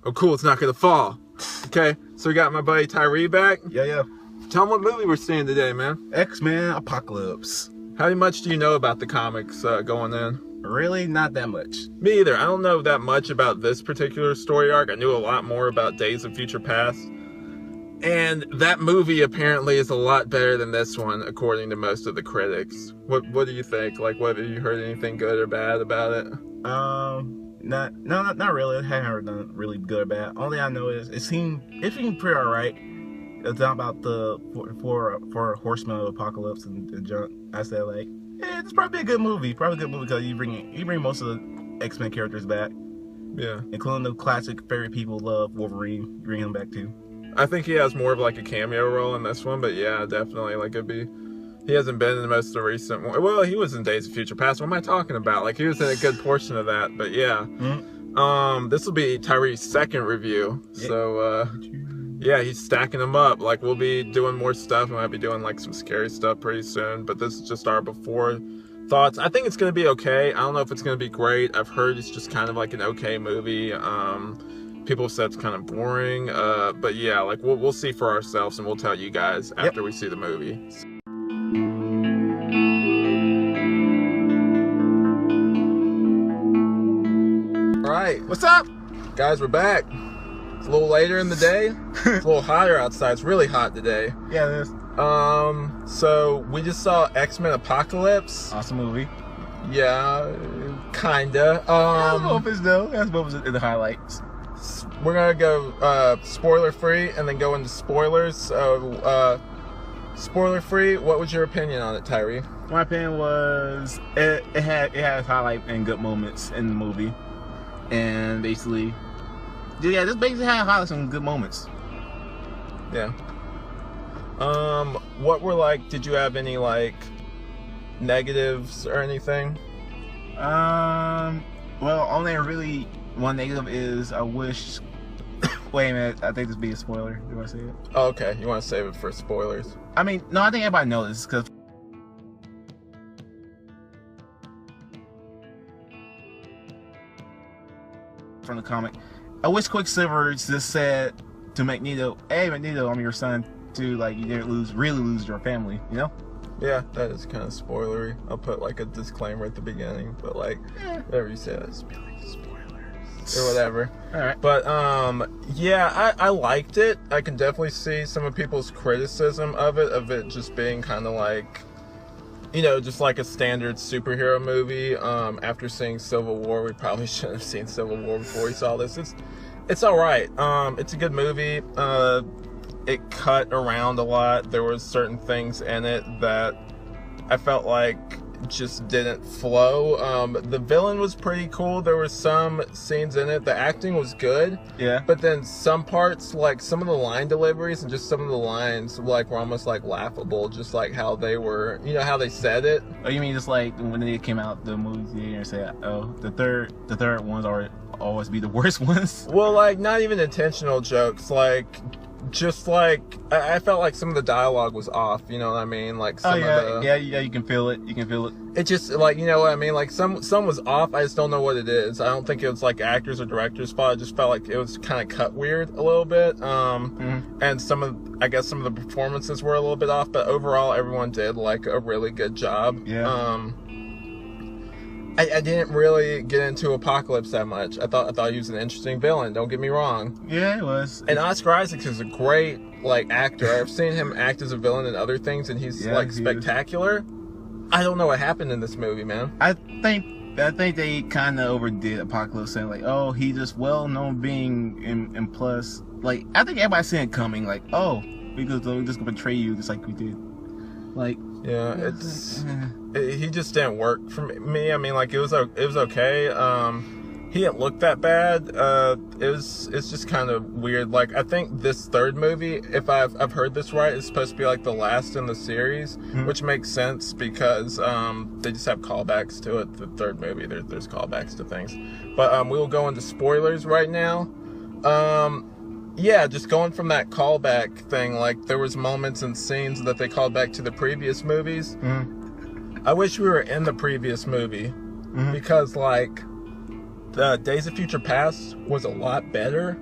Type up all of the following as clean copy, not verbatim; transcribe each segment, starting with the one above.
Oh, cool. It's not going to fall. Okay. So we got my buddy Tyree back. Yeah. Tell him what movie we're seeing today, man. X-Men Apocalypse. How much do you know about the comics going in? Really? Not that much. Me either. I don't know that much about this particular story arc. I knew a lot more about Days of Future Past. And that movie apparently is a lot better than this one, according to most of the critics. What do you think? Like, have you heard anything good or bad about it? Not really. I haven't heard nothing really good or bad. Only I know is it seemed pretty alright. It's not about the four horsemen of apocalypse and junk. I said like, yeah, it's probably a good movie. Probably a good movie because you bring most of the X-Men characters back. Yeah, including the classic fairy people love Wolverine. You bring him back too. I think he has more of like a cameo role in this one, but yeah, definitely like he hasn't been in most of the recent one. Well, he was in Days of Future Past. What am I talking about? Like he was in a good portion of that, but yeah. Mm-hmm. This will be Tyree's second review, so yeah, he's stacking them up. Like we'll be doing more stuff. We might be doing like some scary stuff pretty soon, but this is just our before thoughts. I think it's gonna be okay. I don't know if it's gonna be great. I've heard it's just kind of like an okay movie. People have said it's kind of boring, but yeah, like we'll see for ourselves, and we'll tell you guys after we see the movie. All right, what's up, guys? We're back. It's a little later in the day. It's a little hotter outside. It's really hot today. Yeah, it is. So we just saw X-Men Apocalypse. Awesome movie. Yeah, kinda. That's moments though. That's moments in the highlights. We're gonna go spoiler free and then go into spoilers. So spoiler free, what was your opinion on it, Tyree? My opinion was it has highlight and good moments in the movie, and basically, yeah, this basically had highlights and good moments. Yeah. What were like? Did you have any like negatives or anything? Well, only really one negative is I wish. Wait a minute, I think this be a spoiler. Do you want to say it? Oh, okay, you want to save it for spoilers? I mean, no, I think everybody knows this because from the comic, I wish Quicksilver just said to Magneto, "Hey, Magneto, I'm your son." To like, you didn't really lose your family, you know? Yeah, that is kind of spoilery. I'll put like a disclaimer at the beginning, but like, whatever you say, that's be like spoilers or whatever. All right. But yeah, I liked it. I can definitely see some of people's criticism of it just being kind of like, you know, just like a standard superhero movie. After seeing Civil War, we probably shouldn't have seen Civil War before we saw this. It's all right. It's a good movie. It cut around a lot. There was certain things in it that I felt like just didn't flow. The villain was pretty cool. There were some scenes in it. The acting was good. Yeah. But then some parts, like some of the line deliveries and just some of the lines, like were almost like laughable. Just like how they were, you know, how they said it. Oh, you mean just like when they came out the movie theater and said, "Oh, the third ones are always be the worst ones." Well, like not even intentional jokes, like. Just like I felt like some of the dialogue was off, you know what I mean? Like some of the, yeah, you can feel it. It just like, you know what I mean? Like some was off. I just don't know what it is. I don't think it was like actors or directors' fault. I just felt like it was kind of cut weird a little bit. And I guess some of the performances were a little bit off, but overall everyone did like a really good job. Yeah. I didn't really get into Apocalypse that much. I thought he was an interesting villain. Don't get me wrong. Yeah, it was. And Oscar Isaac is a great like actor. I've seen him act as a villain in other things, and he's like spectacular. I don't know what happened in this movie, man. I think they kind of overdid Apocalypse, saying like, oh, he's just well-known being, and plus, like, I think everybody's seeing it coming, like, oh, we're just gonna betray you just like we did. Like, yeah, he just didn't work for me. I mean, like it was okay. He didn't look that bad. It's just kind of weird. Like I think this third movie, if I've heard this right, is supposed to be like the last in the series, which makes sense because they just have callbacks to it. The third movie, there's callbacks to things. But we will go into spoilers right now. Yeah, just going from that callback thing, like there was moments and scenes that they called back to the previous movies. I wish we were in the previous movie because like Days of Future Past was a lot better.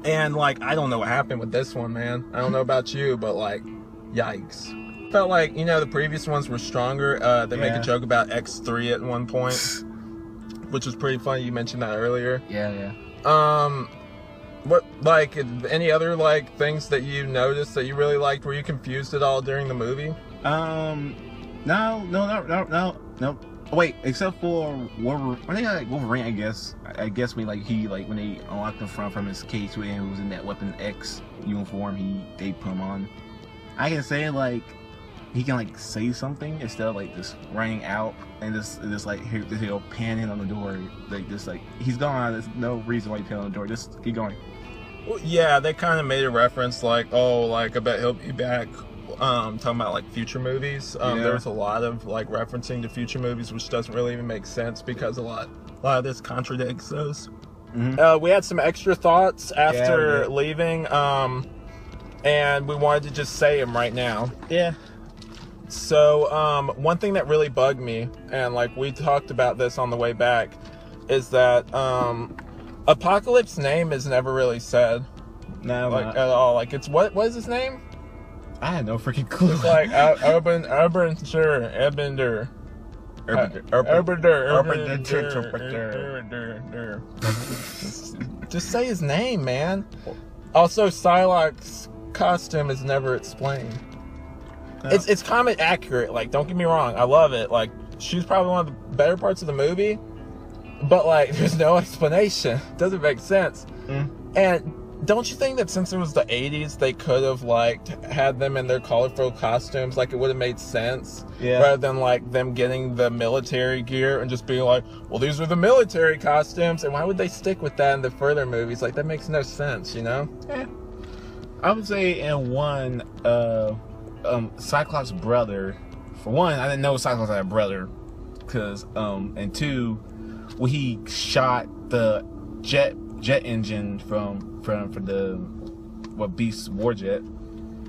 And like, I don't know what happened with this one, man. I don't know about you, but like, yikes. Felt like, you know, the previous ones were stronger. They make a joke about X3 at one point, which was pretty funny. You mentioned that earlier. Yeah. What, like, any other like things that you noticed that you really liked? Were you confused at all during the movie? No. Wait, except for Wolverine. I think like Wolverine. I guess when when they unlocked him from his cage and he was in that Weapon X uniform, they put him on. I can say like he can like say something instead of like just running out and just like he'll pan in on the door, like just like he's gone. There's no reason why you pan on the door. Just keep going. Well, yeah, they kind of made a reference like, oh, like I bet he'll be back. Talking about like future movies. There was a lot of like referencing to future movies, which doesn't really even make sense because a lot of this contradicts those. We had some extra thoughts after leaving, and we wanted to just say them right now. Yeah. So one thing that really bugged me, and like we talked about this on the way back, is that Apocalypse's name is never really said. No, like at all. Like it's what is his name? I had no freaking clue. It's like Erbender. Just say his name, man. Also, Psylocke's costume is never explained. No. It's comic accurate. Like, don't get me wrong, I love it. Like, she's probably one of the better parts of the movie. But like, there's no explanation. It doesn't make sense. And don't you think that since it was the 80s, they could have like had them in their colorful costumes? Like, it would have made sense, rather than like them getting the military gear and just being like, well, these are the military costumes. And why would they stick with that in the further movies? Like, that makes no sense, you know? I would say in one, Cyclops' brother. For one, I didn't know Cyclops had a brother, because and two, when he shot the jet engine from the Beast's warjet,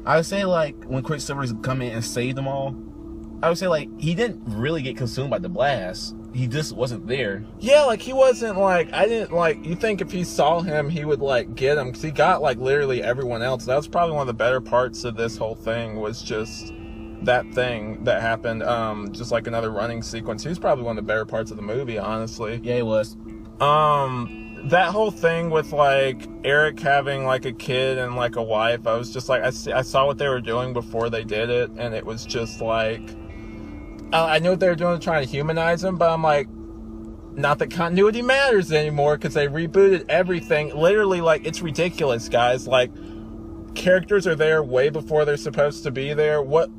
I would say like when Quicksilver's come in and saved them all, I would say like he didn't really get consumed by the blast. He just wasn't there. Yeah, like he wasn't like, I didn't like, you think if he saw him he would like get him, because he got like literally everyone else. That was probably one of the better parts of this whole thing, was just that thing that happened, just like another running sequence. He was probably one of the better parts of the movie, honestly. Yeah, he was. That whole thing with like Eric having like a kid and like a wife, I was just like, I saw what they were doing before they did it, and it was just like, I knew what they were doing to try to humanize him, but I'm like, not that continuity matters anymore because they rebooted everything. Literally, like, it's ridiculous, guys. Like, characters are there way before they're supposed to be there. What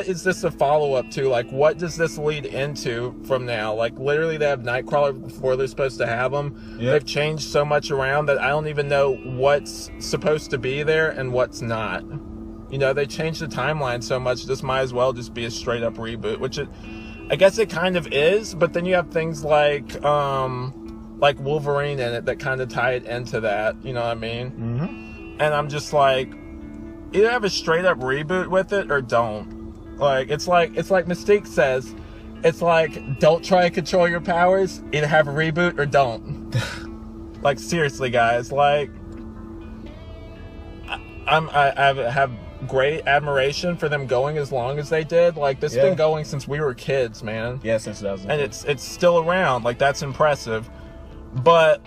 is this a follow-up to? Like, what does this lead into from now? Like, literally, they have Nightcrawler before they're supposed to have them. Yep. They've changed so much around that I don't even know what's supposed to be there and what's not. You know, they changed the timeline so much, this might as well just be a straight-up reboot, which I guess it kind of is, but then you have things like Wolverine in it that kind of tie it into that, you know what I mean? Mm-hmm. And I'm just like, either have a straight up reboot with it or don't. Like it's like Mystique says, it's like, don't try to control your powers, either have a reboot or don't. Like, seriously, guys, like I have great admiration for them going as long as they did. Like, this has been going since we were kids, man. Yeah, since 2000. And it's still around. Like, that's impressive. But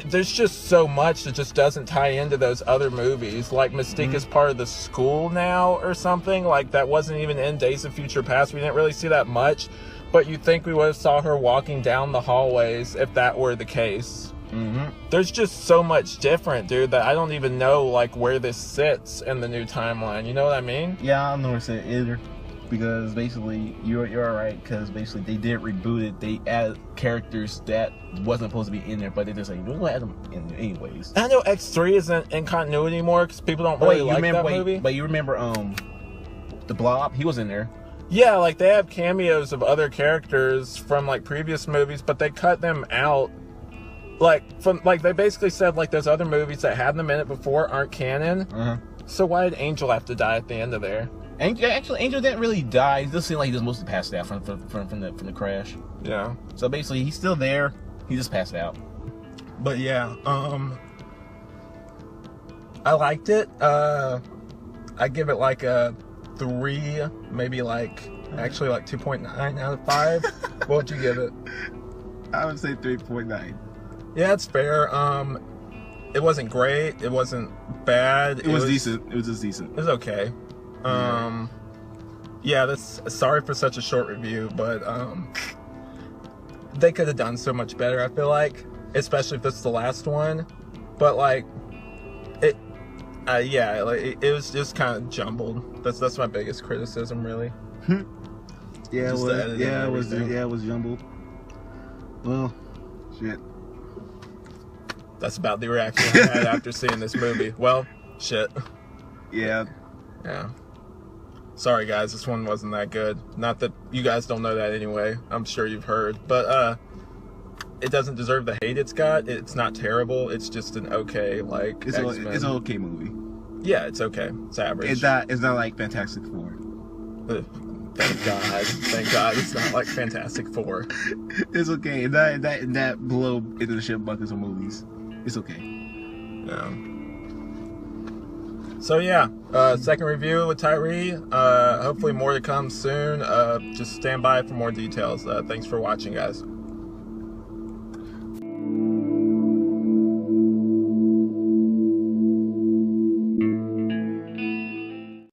there's just so much that just doesn't tie into those other movies. Like, Mystique is part of the school now or something. Like, that wasn't even in Days of Future Past. We didn't really see that much. But you'd think we would have saw her walking down the hallways if that were the case. Mm-hmm. There's just so much different, dude, that I don't even know, like, where this sits in the new timeline. You know what I mean? Yeah, I don't know where it sits either. Because basically, you're alright, because basically they did reboot it. They added characters that wasn't supposed to be in there, but they just like, we're going to add them in there anyways. I know X3 isn't in continuity anymore, because people don't really like that movie. But you remember, the Blob? He was in there. Yeah, like, they have cameos of other characters from, like, previous movies, but they cut them out. Like, they basically said, like, those other movies that had them in it before aren't canon. Uh-huh. So why did Angel have to die at the end of there? Angel didn't really die. It does seem like he just mostly passed out from the crash. Yeah. So basically, he's still there. He just passed out. But yeah, I liked it. I give it like a 3, maybe like actually like 2.9 out of 5. What would you give it? I would say 3.9. Yeah, it's fair. It wasn't great. It wasn't bad. It was decent. It was just decent. It was okay. Yeah, that's sorry for such a short review, but they could have done so much better, I feel like, especially if this is the last one. But like it yeah, like it was just kind of jumbled. That's my biggest criticism, really. Yeah, it was jumbled. Well, shit. That's about the reaction I had after seeing this movie. Well, shit. Yeah. Yeah. Sorry, guys. This one wasn't that good. Not that you guys don't know that anyway. I'm sure you've heard. But, it doesn't deserve the hate it's got. It's not terrible. It's just an okay, like, It's an okay movie. Yeah, it's okay. It's average. It's not like Fantastic Four. Thank God. Thank God it's not like Fantastic Four. It's okay. That below into the shit buckets of movies. It's okay. Yeah. So yeah, second review with Tyree. Hopefully more to come soon. Just stand by for more details. Thanks for watching, guys.